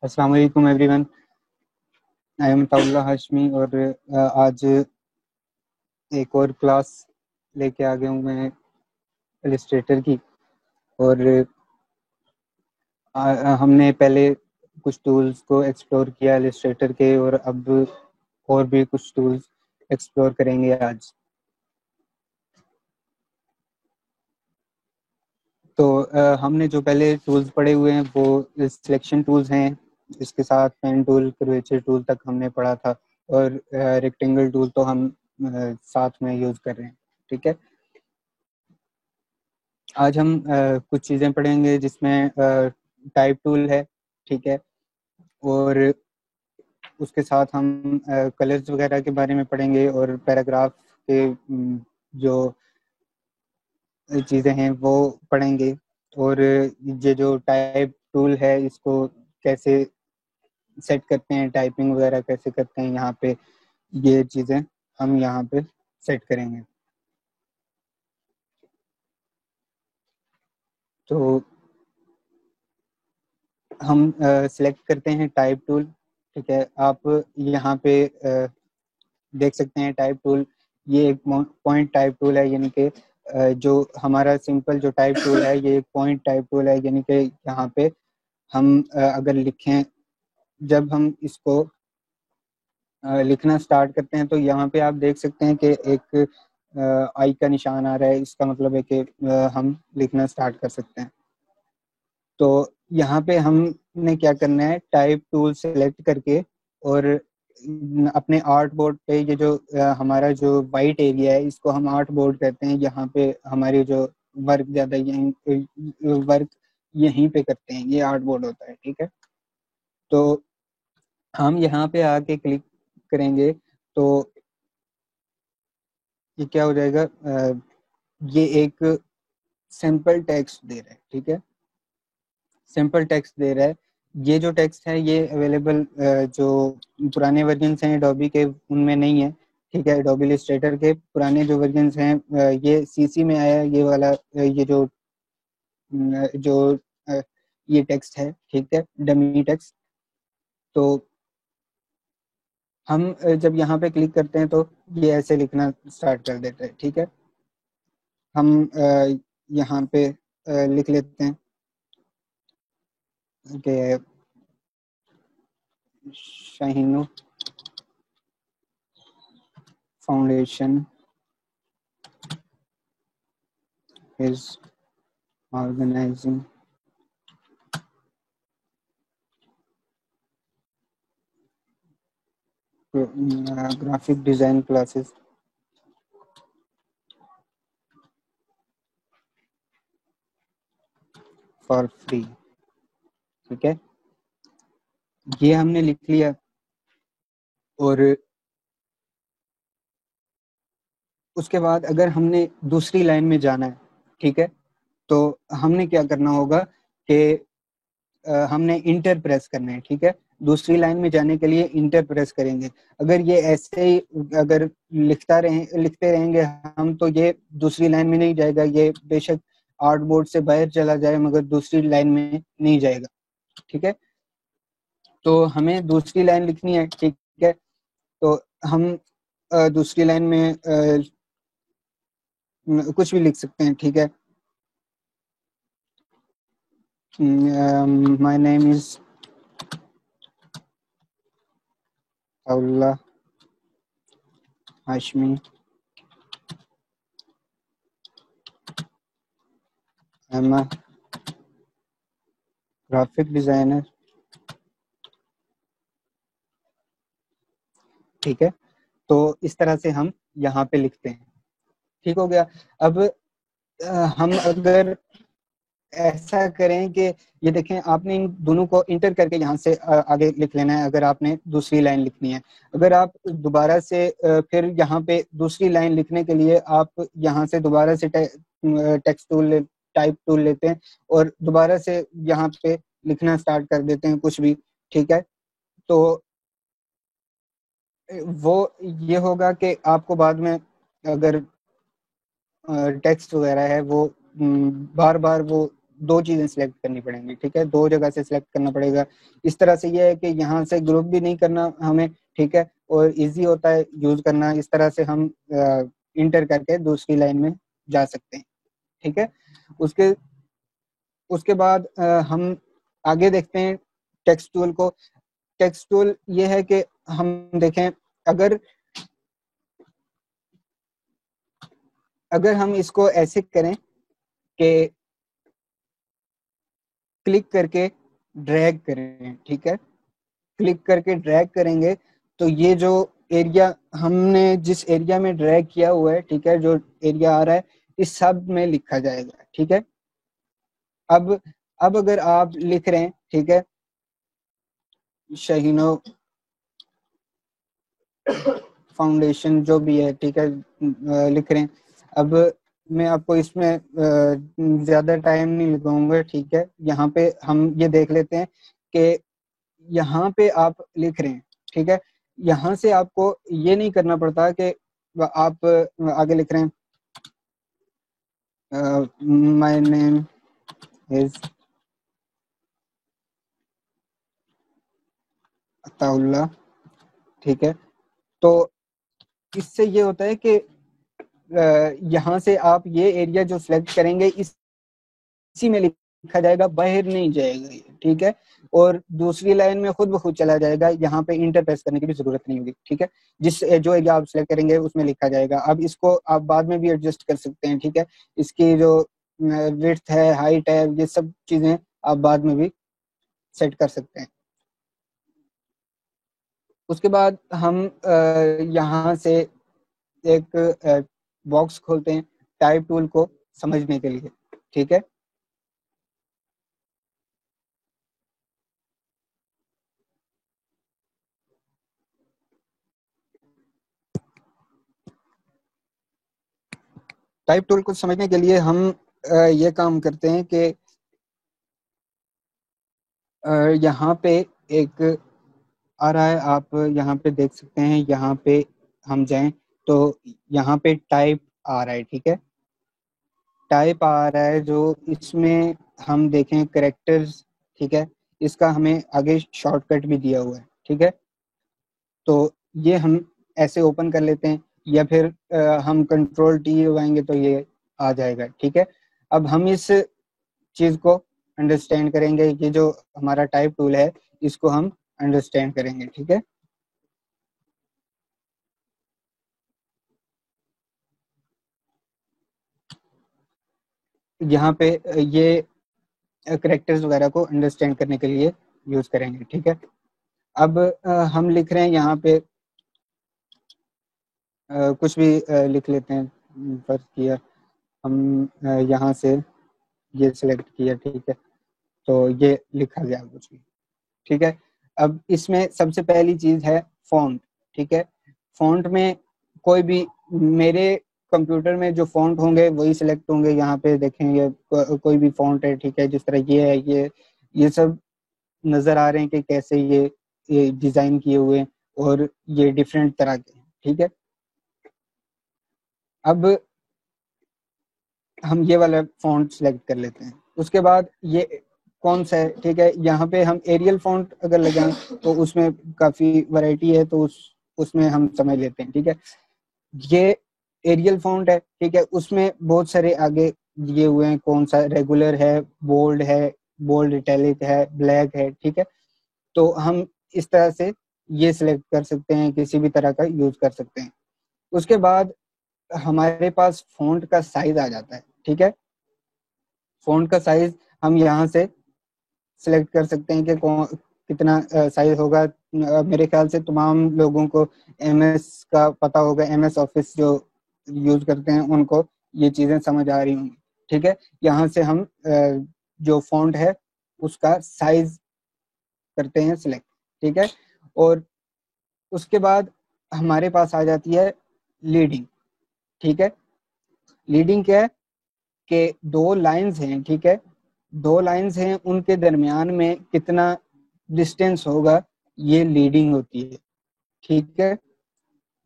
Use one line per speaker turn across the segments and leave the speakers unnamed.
अस्सलाम वालेकुम everyone. I am ताउल्ला Hashmi और आज एक और क्लास लेके आ गया हूँ मैं इलस्ट्रेटर की। और हमने पहले कुछ टूल्स को एक्सप्लोर किया इलस्ट्रेटर के, और अब और भी कुछ टूल्स एक्सप्लोर करेंगे आज। तो हमने जो पहले टूल्स पढ़े हुए हैं वो सिलेक्शन टूल्स हैं। इसके साथ पेन टूल, कर्वेचर टूल तक हमने पढ़ा था, और रेक्टेंगल टूल तो हम साथ में यूज़ कर रहे हैं। ठीक है, आज हम कुछ चीज़ें पढ़ेंगे जिसमें टाइप टूल है। ठीक है, और उसके साथ हम कलर्स वगैरह के बारे में पढ़ेंगे, और पैराग्राफ के जो चीज़ें हैं वो पढ़ेंगे। और ये जो टाइप टूल है इसको कैसे सेट करते हैं, टाइपिंग वगैरह कैसे करते हैं यहाँ पे, ये चीज़ें हम यहाँ पे सेट करेंगे। तो हम सिलेक्ट करते हैं टाइप टूल। ठीक है, आप यहाँ पे देख सकते हैं टाइप टूल। ये एक पॉइंट टाइप टूल है, यानी कि जो हमारा सिंपल जो टाइप टूल है ये एक पॉइंट टाइप टूल है, यानी कि यहाँ पे हम अगर लिखें, जब हम इसको लिखना स्टार्ट करते हैं तो यहाँ पे आप देख सकते हैं कि एक आई का निशान आ रहा है। इसका मतलब है कि हम लिखना स्टार्ट कर सकते हैं। तो यहाँ पे हमने क्या करना है, टाइप टूल सेलेक्ट करके, और अपने आर्ट बोर्ड पे ये जो हमारा जो वाइट एरिया है इसको हम आर्ट बोर्ड कहते हैं। यहाँ पे हमारे जो वर्क ज़्यादा यहीं वर्क यहीं पे करते हैं, ये आर्ट बोर्ड होता है। ठीक है, तो हम यहाँ पे आके क्लिक करेंगे तो ये क्या हो जाएगा, ये एक सिंपल टेक्स्ट दे रहा है। ठीक है, सिंपल टेक्स्ट दे रहा है। ये जो टेक्स्ट है ये अवेलेबल जो पुराने वर्जन हैं एडोबी के उनमें नहीं है। ठीक है, एडोबी इलस्ट्रेटर के पुराने जो वर्जन हैं ये सीसी में आया है, ये वाला ये जो ये टेक्स्ट है। ठीक है, डमी टेक्स्ट। तो हम जब यहाँ पे क्लिक करते हैं तो ये ऐसे लिखना स्टार्ट कर देता है। ठीक है, हम यहाँ पे लिख लेते हैं कि शाहीनो foundation is organizing graphic design classes for free। ठीक है, ये हमने लिख लिया। और उसके बाद अगर हमने दूसरी लाइन में जाना है, ठीक है, तो हमने क्या करना होगा कि हमने इंटर प्रेस करना है। ठीक है, दूसरी लाइन में जाने के लिए इंटर प्रेस करेंगे। अगर ये ऐसे ही अगर लिखते रहेंगे हम, तो ये दूसरी लाइन में नहीं जाएगा। ये बेशक आर्ट बोर्ड से बाहर चला जाए मगर दूसरी लाइन में नहीं जाएगा। ठीक है, तो हमें दूसरी लाइन लिखनी है। ठीक है, तो हम दूसरी लाइन में कुछ भी लिख सकते हैं। ठीक है, my name is Taullah Hashmi, I am a graphic designer. ठीक है, तो इस तरह से हम यहाँ पे लिखते हैं। ठीक हो गया। अब हम अगर ऐसा करें कि ये देखें, आपने इन दोनों को इंटर करके यहाँ से आगे लिख लेना है अगर आपने दूसरी लाइन लिखनी है। अगर आप दोबारा से फिर यहाँ पे दूसरी लाइन लिखने के लिए आप यहाँ से दोबारा से टेक्स्ट टूल, टाइप टूल लेते हैं और दोबारा से यहाँ पे लिखना स्टार्ट कर देते हैं कुछ भी। ठीक है, तो वो ये होगा कि आपको बाद में अगर टेक्स्ट वगैरह है वो बार बार वो दो चीजें सिलेक्ट करनी पड़ेंगी, ठीक है, दो जगह से सिलेक्ट करना पड़ेगा। इस तरह से ये है कि यहाँ से ग्रुप भी नहीं करना हमें, ठीक है, और इजी होता है यूज करना। इस तरह से हम इंटर करके दूसरी लाइन में जा सकते हैं, ठीक है। उसके उसके बाद हम आगे देखते हैं टेक्स्ट टूल को। टेक्स्ट टूल ये है कि हम देखें, अगर हम इसको ऐसे करें कि क्लिक करके ड्रैग करें, ठीक है, क्लिक करके ड्रैग करेंगे तो ये जो एरिया हमने जिस एरिया में ड्रैग किया हुआ है, ठीक है, जो एरिया आ रहा है इस सब में लिखा जाएगा, ठीक है। अब अगर आप लिख रहे हैं, ठीक है, शाहीनो फाउंडेशन जो भी है, ठीक है, लिख रहे हैं। अब मैं आपको इसमें ज्यादा टाइम नहीं लगाऊंगा, ठीक है। यहाँ पे हम ये देख लेते हैं कि यहाँ पे आप लिख रहे हैं, ठीक है, यहाँ से आपको ये नहीं करना पड़ता कि आप आगे लिख रहे हैं माय नेम इज अताउल्लाह, ठीक है। तो इससे ये होता है कि यहाँ से आप ये एरिया जो सिलेक्ट करेंगे इसी में लिखा जाएगा, बाहर नहीं जाएगा ये, ठीक है। और दूसरी लाइन में खुद ब खुद चला जाएगा, यहाँ पे इंटर प्रेस करने की भी जरूरत नहीं होगी, ठीक है। जो एरिया आप सिलेक्ट करेंगे उसमें लिखा जाएगा। अब इसको आप बाद में भी एडजस्ट कर सकते हैं, ठीक है। इसकी जो विड्थ है, हाइट है, ये सब चीजें आप बाद में भी सेट कर सकते हैं। उसके बाद हम यहाँ से एक बॉक्स खोलते हैं टाइप टूल को समझने के लिए, ठीक है। टाइप टूल को समझने के लिए हम ये काम करते हैं कि यहाँ पे एक आ रहा है, आप यहाँ पे देख सकते हैं, यहाँ पे हम जाएं तो यहाँ पे टाइप आ रहा है, ठीक है, टाइप आ रहा है। जो इसमें हम देखें करेक्टर्स, ठीक है, इसका हमें आगे शॉर्टकट भी दिया हुआ है, ठीक है। तो ये हम ऐसे ओपन कर लेते हैं या फिर हम कंट्रोल टी दबाएंगे तो ये आ जाएगा, ठीक है। अब हम इस चीज को अंडरस्टैंड करेंगे, ये जो हमारा टाइप टूल है इसको हम अंडरस्टैंड करेंगे, ठीक है। यहाँ पे ये करेक्टर्स वगैरह को अंडरस्टैंड करने के लिए यूज करेंगे, ठीक है। अब हम लिख रहे हैं यहाँ पे कुछ भी लिख लेते हैं, फर्ज किया हम यहाँ से ये सिलेक्ट किया, ठीक है, तो ये लिखा गया कुछ भी, ठीक है। अब इसमें सबसे पहली चीज है फॉन्ट, ठीक है। फॉन्ट में कोई भी मेरे कंप्यूटर में जो फॉन्ट होंगे वही सिलेक्ट होंगे। यहाँ पे देखेंगे कोई भी फॉन्ट है, ठीक है, जिस तरह ये है, ये सब नजर आ रहे हैं कि कैसे ये डिजाइन किए हुए हैं और ये डिफरेंट तरह के हैं, ठीक है। अब हम ये वाला फॉन्ट सेलेक्ट कर लेते हैं। उसके बाद ये कौन सा है, ठीक है, यहाँ पे हम एरियल फॉन्ट अगर लगाएं तो उसमें काफी वैरायटी है, तो उसमें हम समझ लेते हैं, ठीक है। ये एरियल फॉन्ट है, ठीक है, उसमें बहुत सारे आगे दिए हुए हैं, कौन सा रेगुलर है, बोल्ड इटैलिक है, ब्लैक है, ठीक है। तो हम इस तरह से ये सिलेक्ट कर सकते हैं, किसी भी तरह का यूज कर सकते हैं। उसके बाद हमारे पास फॉन्ट का साइज आ जाता है, ठीक है। फॉन्ट का साइज हम यहाँ से सिलेक्ट कर सकते हैं कि कितना साइज होगा। मेरे ख्याल से तमाम लोगों को एमएस का पता होगा, एमएस ऑफिस जो यूज करते हैं उनको ये चीजें समझ आ रही होंगी, ठीक है। यहाँ से हम जो फॉन्ट है उसका साइज करते हैं सिलेक्ट, ठीक है। और उसके बाद हमारे पास आ जाती है लीडिंग, ठीक है। लीडिंग क्या है कि दो लाइंस हैं, ठीक है, दो लाइंस हैं, उनके दरमियान में कितना डिस्टेंस होगा, ये लीडिंग होती है, ठीक है।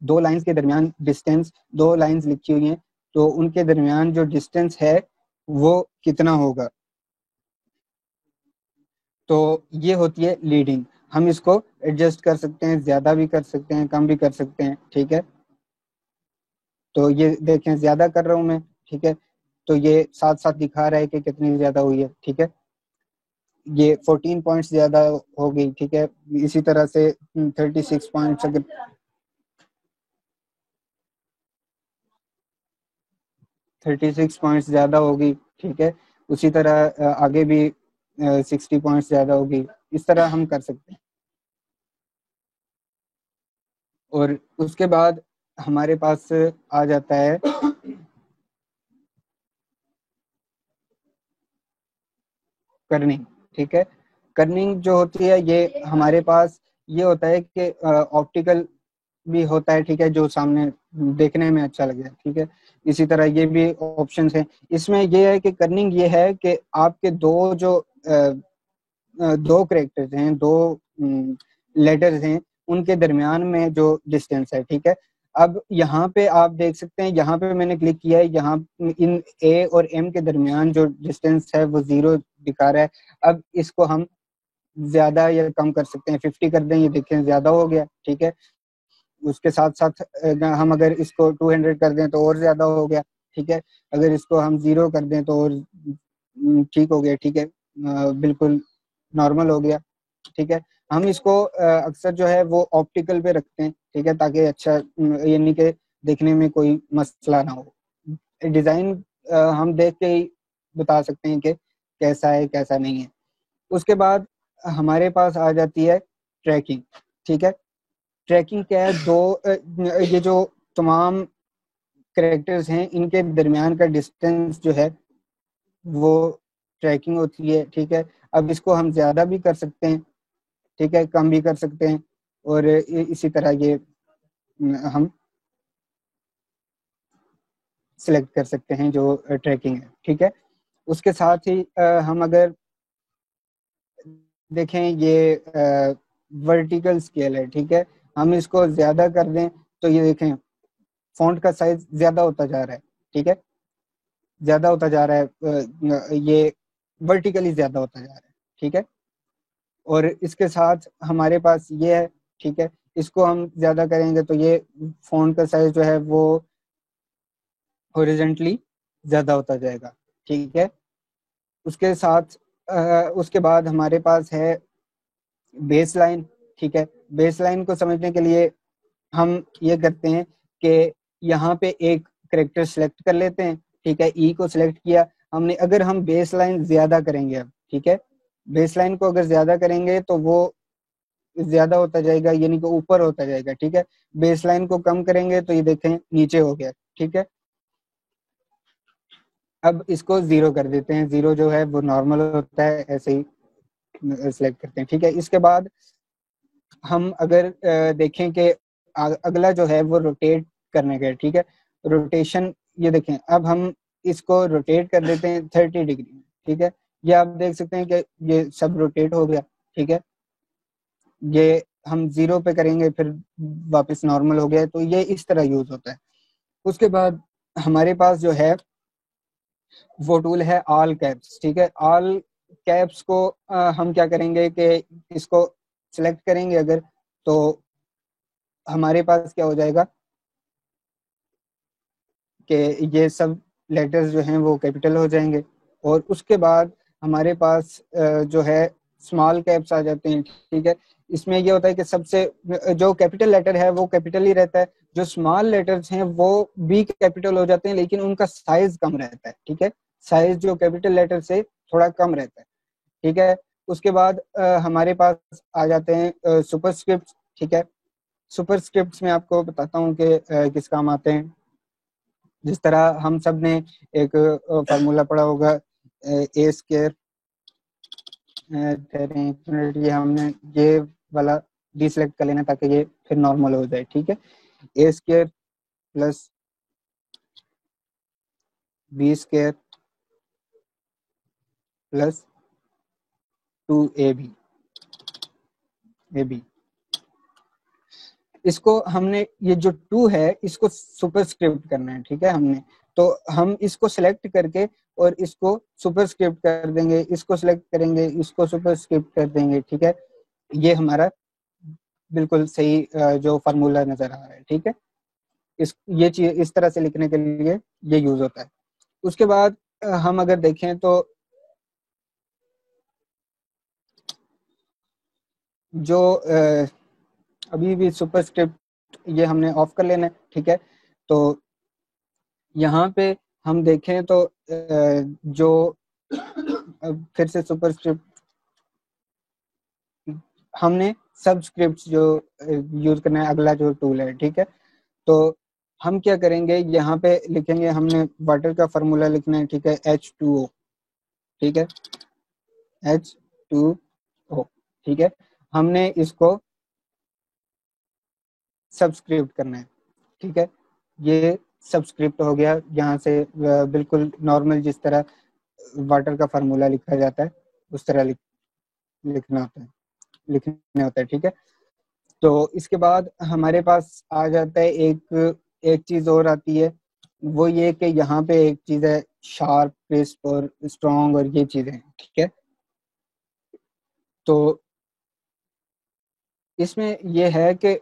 दो लाइंस के दरमियान डिस्टेंस, दो लाइंस लिखी हुई हैं तो उनके दरमियान जो डिस्टेंस है वो कितना होगा, तो ये होती है लीडिंग। हम इसको एडजस्ट कर सकते हैं, ज्यादा भी कर सकते हैं, कम भी कर सकते हैं, ठीक है। तो ये देखें ज्यादा कर रहा हूं मैं, ठीक है, तो ये साथ साथ दिखा रहा है कि कितनी ज्यादा हुई है, ठीक है। ये 14 पॉइंट्स ज्यादा हो गई, ठीक है। इसी तरह से 36 पॉइंट्स अगर 36 पॉइंट्स ज्यादा होगी, ठीक है। उसी तरह आगे भी 60 पॉइंट्स ज्यादा होगी, इस तरह हम कर सकते हैं। और उसके बाद हमारे पास आ जाता है कर्निंग, ठीक है। कर्निंग जो होती है ये हमारे पास ये होता है कि ऑप्टिकल भी होता है, ठीक है, जो सामने देखने में अच्छा लगे, ठीक है। इसी तरह ये भी ऑप्शंस हैं। इसमें ये है कि कर्निंग ये है कि आपके दो जो दो करेक्टर्स हैं, दो लेटर्स हैं, उनके दरमियान में जो डिस्टेंस है, ठीक है। अब यहाँ पे आप देख सकते हैं, यहाँ पे मैंने क्लिक किया है, यहाँ इन ए और एम के दरमियान जो डिस्टेंस है वो 0 दिखा रहा है। अब इसको हम ज्यादा या कम कर सकते हैं, 50 कर दें, ये देखें ज्यादा हो गया, ठीक है। उसके साथ साथ हम अगर इसको 200 कर दें तो और ज्यादा हो गया, ठीक है। अगर इसको हम 0 कर दें तो और ठीक हो गया, ठीक है, बिल्कुल नॉर्मल हो गया, ठीक है। हम इसको अक्सर जो है वो ऑप्टिकल पे रखते हैं, ठीक है, ताकि अच्छा यानी कि देखने में कोई मसला ना हो। डिजाइन हम देख के ही बता सकते हैं कि कैसा है कैसा नहीं है। उसके बाद हमारे पास आ जाती है ट्रैकिंग, ठीक है। ट्रैकिंग क्या है, ये जो तमाम करेक्टर्स हैं इनके दरमियान का डिस्टेंस जो है वो ट्रैकिंग होती है, ठीक है। अब इसको हम ज्यादा भी कर सकते हैं, ठीक है, कम भी कर सकते हैं, और इसी तरह ये हम सिलेक्ट कर सकते हैं जो ट्रैकिंग है, ठीक है। उसके साथ ही हम अगर देखें ये वर्टिकल स्केल है, ठीक है। हम इसको ज्यादा कर दें तो ये देखें फॉन्ट का साइज ज्यादा होता जा रहा है, ठीक है, ज्यादा होता जा रहा है, ये वर्टिकली ज्यादा होता जा रहा है, ठीक है। और इसके साथ हमारे पास ये है, ठीक है, इसको हम ज्यादा करेंगे तो ये फॉन्ट का साइज जो है वो हॉरिजेंटली ज्यादा होता जाएगा, ठीक है। उसके साथ उसके बाद हमारे पास है बेस लाइन, ठीक है। बेस लाइन को समझने के लिए हम ये करते हैं कि यहाँ पे एक करेक्टर सेलेक्ट कर लेते हैं, ठीक है, ई को सिलेक्ट किया हमने। अगर हम बेस लाइन ज्यादा करेंगे अब, ठीक है, बेस लाइन को अगर ज्यादा करेंगे तो वो ज्यादा होता जाएगा, यानी कि ऊपर होता जाएगा, ठीक है। बेस लाइन को कम करेंगे तो ये देखें नीचे हो गया, ठीक है। अब इसको 0 कर देते हैं, 0 जो है वो नॉर्मल होता है, ऐसे ही सिलेक्ट करते हैं, ठीक है। इसके बाद हम अगर देखें कि अगला जो है वो रोटेट करने का, ठीक है, रोटेशन। ये देखें अब हम इसको रोटेट कर देते हैं 30 डिग्री में, ठीक है। ये आप देख सकते हैं कि ये सब रोटेट हो गया, ठीक है। ये हम 0 पे करेंगे फिर वापस नॉर्मल हो गया, तो ये इस तरह यूज होता है। उसके बाद हमारे पास जो है वो टूल है ऑल कैप्स, ठीक है। ऑल कैप्स को हम क्या करेंगे कि इसको सिलेक्ट करेंगे अगर, तो हमारे पास क्या हो जाएगा कि ये सब लेटर्स जो हैं वो कैपिटल हो जाएंगे। और उसके बाद हमारे पास जो है स्मॉल कैप्स आ जाते हैं, ठीक है। इसमें ये होता है कि सबसे जो कैपिटल लेटर है वो कैपिटल ही रहता है, जो स्मॉल लेटर्स हैं वो भी कैपिटल हो जाते हैं, लेकिन उनका साइज कम रहता है, ठीक है। साइज जो कैपिटल लेटर से थोड़ा कम रहता है, ठीक है। उसके बाद हमारे पास आ जाते हैं सुपरस्क्रिप्ट, ठीक है। सुपरस्क्रिप्ट में आपको बताता हूँ कि किस काम आते हैं। जिस तरह हम सब ने एक फार्मूला पढ़ा होगा, ए स्केयर, ये हमने ये वाला डिसलेक्ट कर लेना ताकि ये फिर नॉर्मल हो जाए, ठीक है। A square plus b square plus 2ab, a b, इसको हमने ये जो 2 है इसको सुपरस्क्रिप्ट करना है, ठीक है हमने। तो हम इसको सिलेक्ट करके और इसको सुपरस्क्रिप्ट कर देंगे, इसको सिलेक्ट करेंगे, इसको सुपरस्क्रिप्ट कर देंगे, ठीक है। ये हमारा बिल्कुल सही जो फार्मूला नजर आ रहा है, ठीक है। ये चीज इस तरह से लिखने के लिए ये यूज होता है। उसके बाद हम अगर देखें तो जो अभी भी सुपरस्क्रिप्ट ये हमने ऑफ कर लेना है, ठीक है। तो यहाँ पे हम देखें तो जो फिर से सुपरस्क्रिप्ट हमने सबस्क्रिप्ट जो यूज करना है, अगला जो टूल है, ठीक है। तो हम क्या करेंगे, यहाँ पे लिखेंगे, हमने वाटर का फार्मूला लिखना है, ठीक है, H2O, ठीक है, H2O, ठीक है। हमने इसको सब्सक्रिप्ट करना है, ठीक है। ये सब्सक्रिप्ट हो गया, यहाँ से बिल्कुल नॉर्मल जिस तरह वाटर का फार्मूला लिखा जाता है उस तरह लिखना होता है, लिखना होता है, ठीक है। तो इसके बाद हमारे पास आ जाता है एक चीज और आती है, वो ये कि यहाँ पे एक चीज है शार्प, क्रिस्प और स्ट्रॉन्ग, और ये चीजें हैं, ठीक है। तो इसमें ये है कि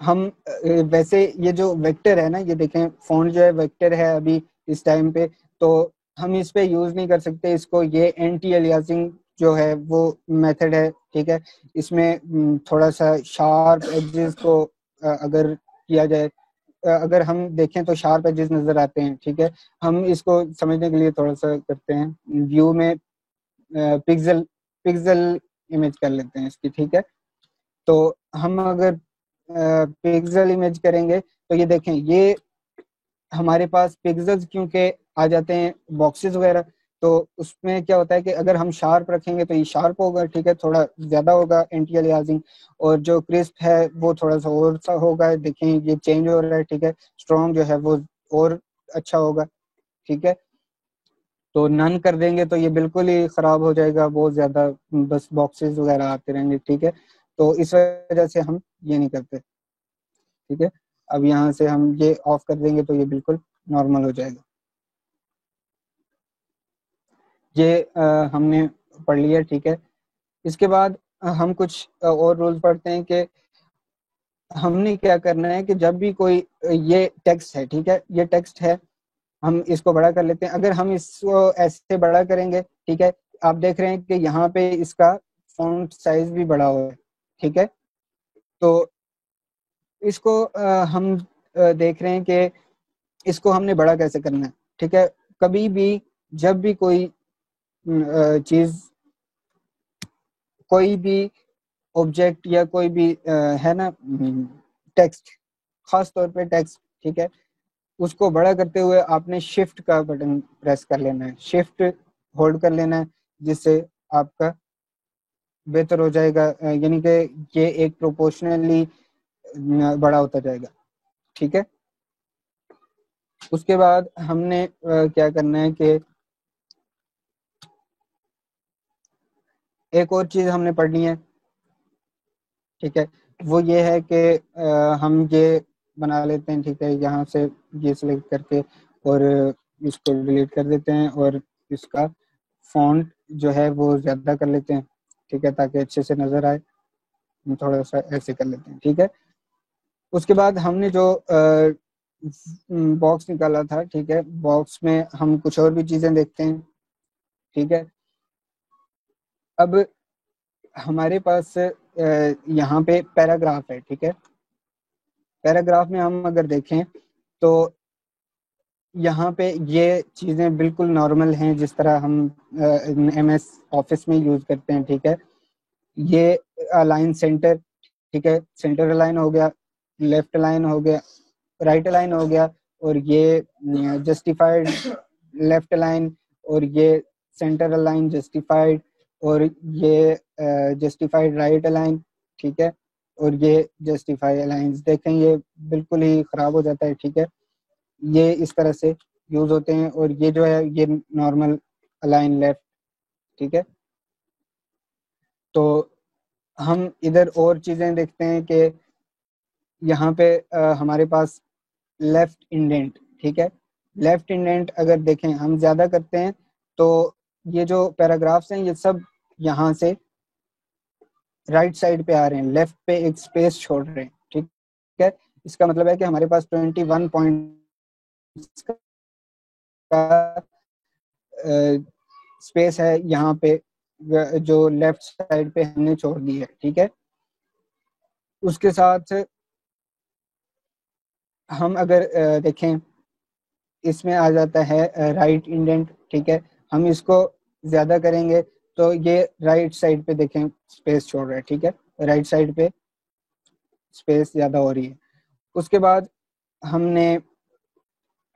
हम वैसे ये जो वेक्टर है ना, ये देखें फ़ॉन्ट जो है वेक्टर है अभी इस टाइम पे, तो हम इस पे यूज नहीं कर सकते इसको। ये एंटी अलियासिंग जो है वो मेथड है, ठीक है। इसमें थोड़ा सा शार्प एजेस को अगर किया जाए, अगर हम देखें तो शार्प एजेस नजर आते हैं, ठीक है। हम इसको समझने के लिए थोड़ा सा करते हैं, व्यू में पिक्सल पिक्सल इमेज कर लेते हैं इसकी, ठीक है। तो हम अगर पिक्सल इमेज करेंगे तो ये देखें, ये हमारे पास पिक्सल्स क्योंकि आ जाते हैं बॉक्सेस वगैरह, तो उसमें क्या होता है कि अगर हम शार्प रखेंगे तो ये शार्प होगा, ठीक है, थोड़ा ज्यादा होगा एंटी अलियासिंग। और जो क्रिस्प है वो थोड़ा सा और सा होगा, देखें ये चेंज हो रहा है, ठीक है। स्ट्रॉन्ग जो है वो और अच्छा होगा, ठीक है। तो नन कर देंगे तो ये बिल्कुल ही खराब हो जाएगा, बहुत ज्यादा बस बॉक्सेस वगैरह आते रहेंगे, ठीक है। तो इस वजह से हम ये नहीं करते, ठीक है। अब यहाँ से हम ये ऑफ कर देंगे तो ये बिल्कुल नॉर्मल हो जाएगा। ये हमने पढ़ लिया, ठीक है। इसके बाद हम कुछ और रूल्स पढ़ते हैं कि हमने क्या करना है कि जब भी कोई ये टेक्स्ट है, ठीक है, ये टेक्स्ट है, हम इसको बड़ा कर लेते हैं। अगर हम इसको ऐसे बड़ा करेंगे, ठीक है, आप देख रहे हैं कि यहाँ पे इसका फॉन्ट साइज भी बड़ा हुआ है, ठीक है। तो इसको हम देख रहे हैं कि इसको हमने बड़ा कैसे करना है, ठीक है। कभी भी जब भी कोई चीज, कोई भी ऑब्जेक्ट या कोई भी है ना टेक्स्ट, खास तौर पे टेक्स्ट, ठीक है, उसको बड़ा करते हुए आपने शिफ्ट का बटन प्रेस कर लेना है, शिफ्ट होल्ड कर लेना है, जिससे आपका बेहतर हो जाएगा, यानी कि ये एक प्रोपोर्शनली बड़ा होता जाएगा, ठीक है। उसके बाद हमने क्या करना है कि एक और चीज हमने पढ़नी है, ठीक है। वो ये है कि हम ये बना लेते हैं, ठीक है, यहाँ से ये सिलेक्ट करके और इसको डिलीट कर देते हैं, और इसका फॉन्ट जो है वो ज़्यादा कर लेते हैं, ठीक है, ताकि अच्छे से नज़र आए। हम थोड़ा सा ऐसे कर लेते हैं, ठीक है। उसके बाद हमने जो बॉक्स निकाला था, ठीक है, बॉक्स में हम कुछ और भी चीज़ें देखते हैं, ठीक है। अब हमारे पास यहाँ पे पैराग्राफ है, ठीक है। पैराग्राफ में हम अगर देखें तो यहाँ पे ये चीज़ें बिल्कुल नॉर्मल हैं जिस तरह हम MS ऑफिस में यूज़ करते हैं, ठीक है। ये अलाइन सेंटर, ठीक है, सेंटर अलाइन हो गया, लेफ्ट अलाइन हो गया, राइट अलाइन हो गया, और ये जस्टिफाइड लेफ्ट अलाइन, और ये सेंटर अलाइन जस्टिफाइड, और ये जस्टिफाइड राइट अलाइन, ठीक है, और ये जस्टिफाई अलाइंस। देखें ये बिल्कुल ही ख़राब हो जाता है, ठीक है। ये इस तरह से यूज़ होते हैं, और ये जो है ये नॉर्मल अलाइन लेफ्ट, ठीक है। तो हम इधर और चीज़ें देखते हैं कि यहाँ पे हमारे पास लेफ्ट इंडेंट, ठीक है। लेफ्ट इंडेंट अगर देखें हम ज़्यादा करते हैं तो ये जो पैराग्राफ्स हैं ये सब यहाँ से राइट साइड पे आ रहे हैं, लेफ्ट पे एक स्पेस छोड़ रहे हैं, ठीक है। इसका मतलब है कि हमारे पास 21 पॉइंट का स्पेस है यहाँ पे जो लेफ्ट साइड पे हमने छोड़ दी है, ठीक है। उसके साथ हम अगर देखें इसमें आ जाता है राइट इंडेंट, ठीक है। हम इसको ज्यादा करेंगे तो ये राइट साइड पे देखें स्पेस छोड़ रहा है, ठीक है। राइट साइड पे स्पेस ज्यादा हो रही है। उसके बाद हमने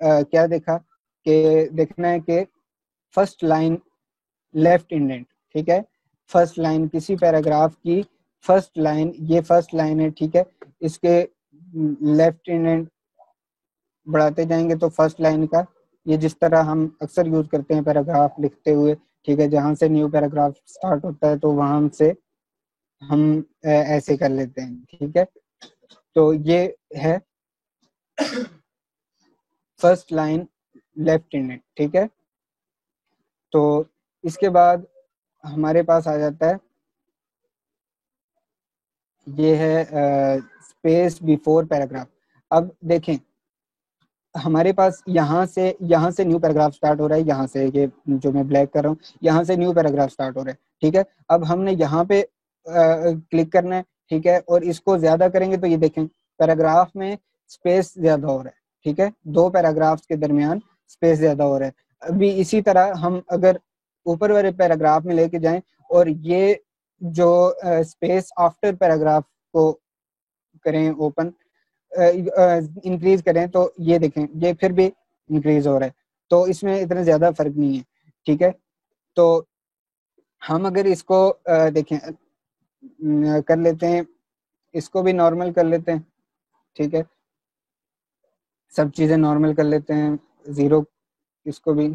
क्या देखा कि देखना है कि फर्स्ट लाइन लेफ्ट इंडेंट, ठीक है। फर्स्ट लाइन किसी पैराग्राफ की फर्स्ट लाइन, ये फर्स्ट लाइन है, ठीक है। इसके लेफ्ट इंडेंट बढ़ाते जाएंगे तो फर्स्ट लाइन का ये जिस तरह हम अक्सर यूज करते हैं पैराग्राफ लिखते हुए, ठीक है। जहां से न्यू पैराग्राफ स्टार्ट होता है तो वहां से हम ऐसे कर लेते हैं, ठीक है। तो ये है फर्स्ट लाइन लेफ्ट इंडेंट, ठीक है। तो इसके बाद हमारे पास आ जाता है ये है स्पेस बिफोर पैराग्राफ। अब देखें हमारे पास यहाँ से न्यू पैराग्राफ स्टार्ट हो रहा है, यहाँ से ये जो मैं ब्लैक कर रहा हूँ यहाँ से न्यू पैराग्राफ स्टार्ट हो रहा है, ठीक है। अब हमने यहाँ पे क्लिक करना है, ठीक है। और इसको ज्यादा करेंगे तो ये देखें पैराग्राफ में स्पेस ज्यादा हो रहा है, ठीक है। दो पैराग्राफ्स के दरमियान स्पेस ज्यादा हो रहा है। अभी इसी तरह हम अगर ऊपर वाले पैराग्राफ में लेके जाएं और ये जो स्पेस आफ्टर पैराग्राफ को करें ओपन इंक्रीज करें तो ये देखें ये फिर भी इंक्रीज हो रहा है, तो इसमें इतना ज्यादा फर्क नहीं है, ठीक है। तो हम अगर इसको देखें कर लेते हैं, इसको भी नॉर्मल कर लेते हैं, ठीक है। सब चीजें नॉर्मल कर लेते हैं, जीरो इसको भी,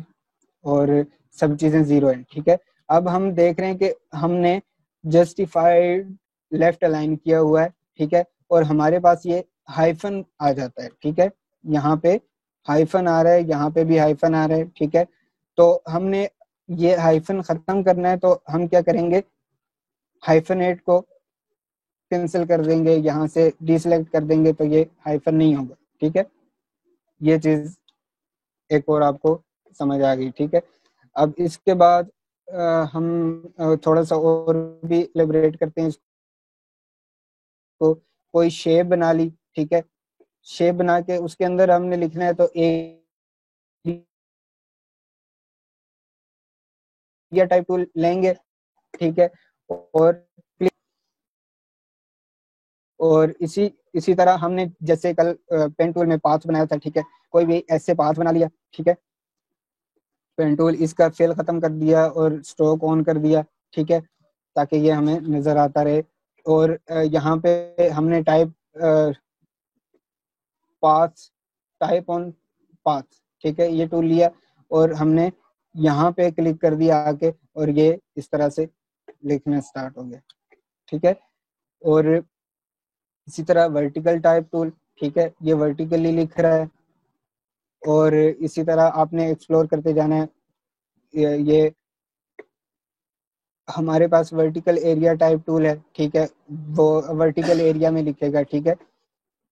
और सब चीजें जीरो है, ठीक है। अब हम देख रहे हैं कि हमने जस्टिफाइड लेफ्ट अलाइन किया हुआ है, ठीक है। और हमारे पास ये हाइफन आ जाता है, ठीक है। यहाँ पे हाइफन आ रहा है, यहाँ पे भी हाइफन आ रहा है, ठीक है। तो हमने ये हाइफन खत्म करना है तो हम क्या करेंगे, हाइफनेट को कैंसिल कर देंगे, यहाँ से डिसलेक्ट कर देंगे तो ये हाइफन नहीं होगा, ठीक है। ये चीज एक और आपको समझ आ गई, ठीक है। अब इसके बाद हम थोड़ा सा और भी एलिब्रेट करते हैं इसको। कोई शेप बना ली, ठीक है। शेप बना के उसके अंदर हमने लिखना है तो एरिया टाइप टूल लेंगे, ठीक है। और और इसी तरह हमने जैसे कल पेन टूल में पाथ बनाया था, ठीक है। कोई भी ऐसे पाथ बना लिया, ठीक है। पेन टूल इसका फेल खत्म कर दिया और स्ट्रोक ऑन कर दिया, ठीक है, ताकि ये हमें नजर आता रहे। और यहाँ पे हमने type path, type on path, ठीक है, ये टूल लिया और हमने यहाँ पे क्लिक कर दिया आके और ये इस तरह से लिखना स्टार्ट हो गया, ठीक है। और इसी तरह वर्टिकल टाइप टूल, ठीक है, ये वर्टिकली लिख रहा है। और इसी तरह आपने एक्सप्लोर करते जाना है। ये हमारे पास वर्टिकल एरिया टाइप टूल है, ठीक है, वो वर्टिकल एरिया में लिखेगा, ठीक है।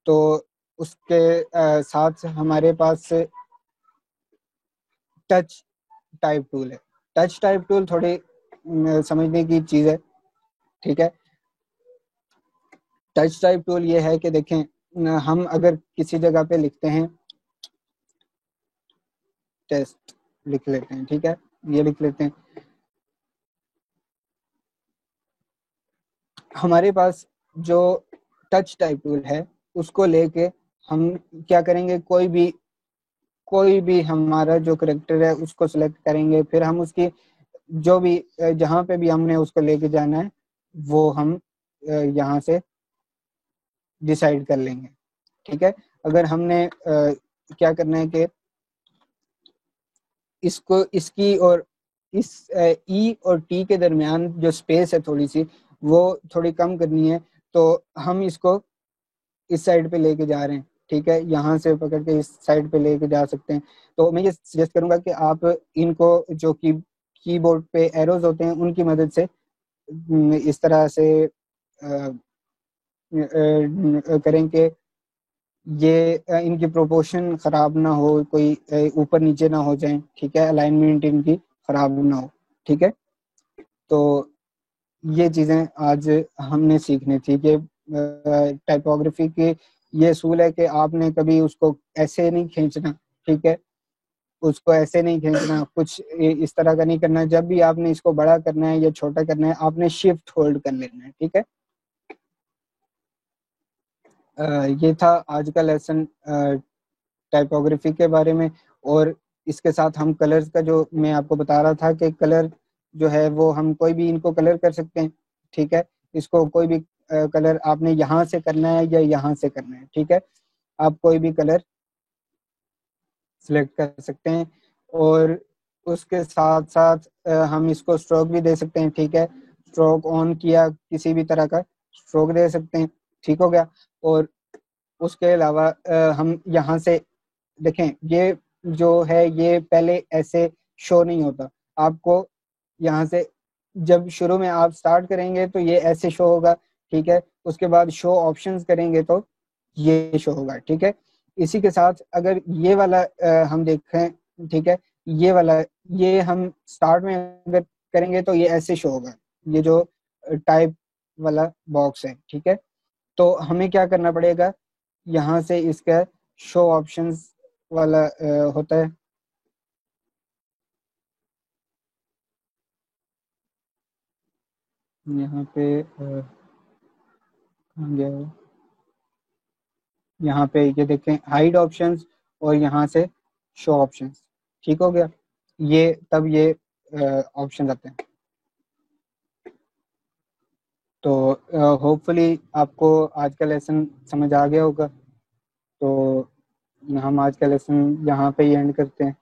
तो उसके साथ हमारे पास टच टाइप टूल है। टच टाइप टूल थोड़ी समझने की चीज है, ठीक है। टच टाइप टूल ये है कि देखें हम अगर किसी जगह पे लिखते हैं टेस्ट लिख लेते हैं, ठीक है, ये लिख लेते हैं। हमारे पास जो टच टाइप टूल है उसको लेके हम क्या करेंगे, कोई भी हमारा जो करेक्टर है उसको सिलेक्ट करेंगे, फिर हम उसकी जो भी जहाँ पे भी हमने उसको लेके जाना है वो हम यहाँ से डिसाइड कर लेंगे, ठीक है। अगर हमने क्या करना है कि इसको इसकी और इस ई और टी के दरमियान जो स्पेस है थोड़ी सी वो थोड़ी कम करनी है, तो हम इसको इस साइड पे लेके जा रहे हैं, ठीक है, यहाँ से पकड़ के इस साइड पे लेके जा सकते हैं। तो मैं ये सजेस्ट करूंगा कि आप इनको जो कीबोर्ड पे एरोज होते हैं उनकी मदद से इस तरह से करें कि ये इनकी प्रोपोर्शन खराब ना हो, कोई ऊपर नीचे ना हो जाए, ठीक है, अलाइनमेंट इनकी खराब ना हो, ठीक है। तो ये चीज़ें आज हमने सीखनी थी कि टाइपोग्राफी की ये असूल है कि आपने कभी उसको ऐसे नहीं खींचना, ठीक है, उसको ऐसे नहीं खींचना, कुछ इस तरह का नहीं करना। जब भी आपने इसको बड़ा करना है या छोटा करना है, आपने शिफ्ट होल्ड कर लेना है, ठीक है। ये था आज का लेसन टाइपोग्राफी के बारे में। और इसके साथ हम कलर्स का, जो मैं आपको बता रहा था कि कलर जो है वो हम कोई भी इनको कलर कर सकते हैं, ठीक है। इसको कोई भी कलर आपने यहाँ से करना है या यहाँ से करना है, ठीक है, आप कोई भी कलर सिलेक्ट कर सकते हैं। और उसके साथ साथ हम इसको स्ट्रोक भी दे सकते हैं, ठीक है, स्ट्रोक ऑन किया, किसी भी तरह का स्ट्रोक दे सकते हैं, ठीक हो गया। और उसके अलावा हम यहाँ से देखें, ये जो है ये पहले ऐसे शो नहीं होता आपको। यहाँ से जब शुरू में आप स्टार्ट करेंगे तो ये ऐसे शो होगा, ठीक है, उसके बाद शो ऑप्शंस करेंगे तो ये शो होगा, ठीक है। इसी के साथ अगर ये वाला हम देखें, ठीक है, ये वाला, ये हम स्टार्ट में अगर करेंगे तो ये ऐसे शो होगा, ये जो टाइप वाला बॉक्स है, ठीक है। तो हमें क्या करना पड़ेगा, यहाँ से इसका शो ऑप्शंस वाला होता है, यहाँ पे कहाँ गया है? यहाँ पे ये देखें हाइड ऑप्शंस और यहाँ से शो ऑप्शंस, ठीक हो गया। ये तब ये ऑप्शन आते हैं। तो होपफुली आपको आज का लेसन समझ आ गया होगा। तो हम आज का लेसन यहाँ पे ही एंड करते हैं।